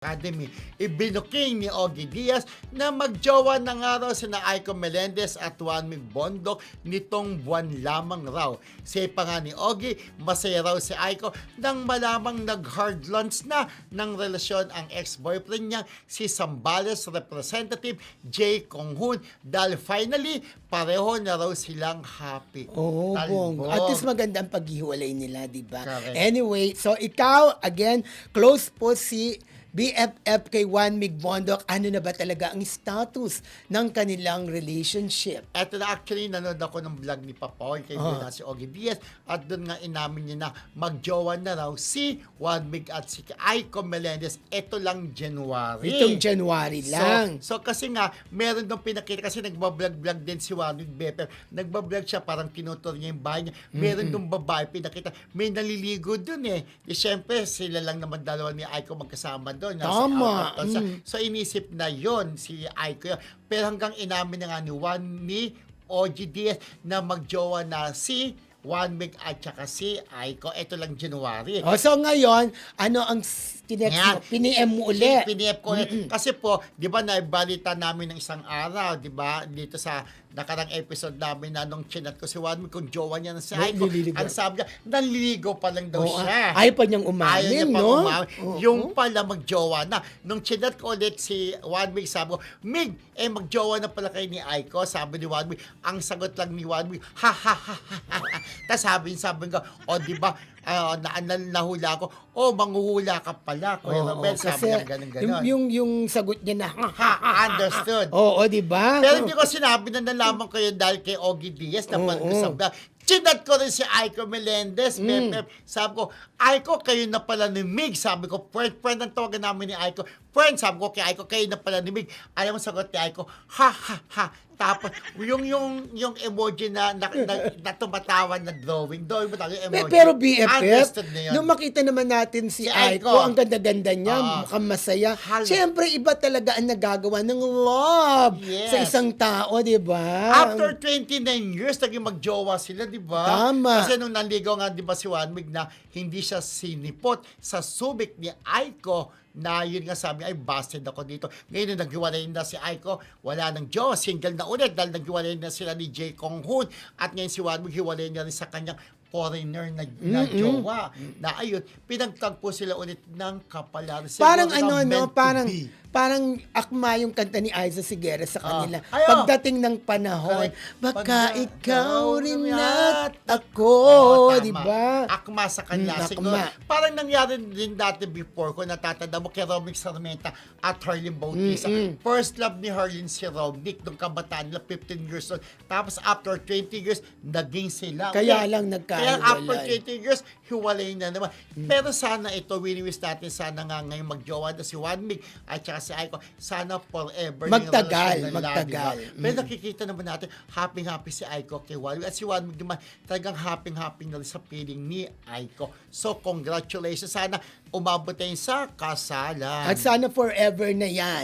Academy. Ibinuking ni Ogie Diaz na magjowa na nga raw sina Aiko Melendez at Juan Mig Bondok nitong buwan lamang raw. Say pa nga ni Ogie, masaya raw si Aiko nang malamang nag-hard launch na ng relasyon ang ex-boyfriend niya si Zambales Representative Jay Conghun dahil finally pareho na raw silang happy. Oo, Talbog. At least maganda ang paghiwalay nila, di ba? Correct. Anyway, so ikaw, again, close po si BFF kay Juan Mig Bondok. Ano na ba talaga ang status ng kanilang relationship? Eto na, actually, nanood ako ng vlog ni Papoy kay na si Ogie Diaz at doon nga inamin niya na magjowa na raw si Juan Mig at si Aiko Melendez. Ito lang January. Itong January lang. So kasi nga, meron doon pinakita, kasi nagbablog-vlog din si Juan Mig BFF. Nagbablog siya, parang tinutur niya yung bahay niya. Meron doon babae, pinakita, may naliligo doon eh. Di syempre, sila lang naman dalawa ni Aiko magkasama doon. Tama. So inisip na yon si Aiko yun. Pero hanggang inamin na nga ni Juan ni Ogie Diaz na magjowa na si Juan Mig at saka si Aiko. Ito lang January. So ngayon, ano ang piniem mo ulit? Piniem ko ulit. Kasi po, di ba naibalita namin ng isang araw, di ba, dito sa nakarang episode namin na nung chinat ko si Juan Mig kung jowa niya na si Aiko. Ang sabi niya, naliligo pa lang daw siya. Ayaw pa niyang umamin, Ayaw niya pa no? umamin. Yung pala magjowa na. Nung chinat ko ulit si Juan Mig, sabi ko, Mig, magjowa na pala kayo ni Aiko. Sabi ni Juan Mig, ang sagot lang ni Juan Mig, ha ha ha ha ha. Tapos sabi ko, di ba, nahula ko, manghuhula ka pala, Kuya Romel. Sabi niya ganun. Yung sagot niya na, Understood. Oo, di ba? Pero hindi ko sinabi na nalaman ko yun dahil kay Ogie Diaz na pag-usap. Chinat ko rin si Aiko Melendez. Sabi ko, Aiko, kayo na pala ni Mig. Sabi ko, friend ang tawagan namin ni Aiko. Friend, sabi ko kay Aiko, kayo na pala ni Mig. Alam mo sagot ni Aiko, ha ha ha. Tapos, yung emoji na tumatawa na drawing mo talaga yung emoji. Pero BFF, understood na yun. nung makita naman natin si Aiko, ang ganda-ganda niya, mukhang masaya. Siyempre, iba talaga ang nagagawa ng love sa isang tao, di ba? After 29 years, naging magjowa sila, di ba? Tama. Kasi nung nanligaw nga, di ba, si Juan Mig na hindi siya sinipot sa subik ni Aiko, na yun nga sabi, ay busted ako dito. Ngayon nung naghiwalay na si Aiko, wala nang jowa, single na ulit dahil naghiwalay na sila ni Jay Conghun at ngayon si Juan Mig hiwalay na rin sa kanyang foreigner na jowa. Na ayun, pinagtagpo sila ulit ng kapalaran. Parang parang akma yung kanta ni Aiza Sigera sa kanila. Pagdating ng panahon, baka ikaw rin at ako, di ba? Akma sa kanila. Siguro, parang nangyari din dati before ko, natatanda mo kay Romnick Sarmenta at Harleen Bautista. First love ni Harleen si Romnick nung kabataan nila, 15 years old. Tapos after 20 years, naging sila. Kaya lang Kaya after nagkahiwalay. 20 years, hiwalay na naman. Pero sana ito, wini-wish natin, sana nga ngayon magjowa na si Juan Mig at saka si Aiko, sana forever. Magtagal. Pero nakikita naman natin, happy si Aiko kay Juan Mig. At si Juan Mig naman, talagang happy na rin sa feeling ni Aiko. So, congratulations. Sana umabot tayo sa kasalan. At sana forever na yan.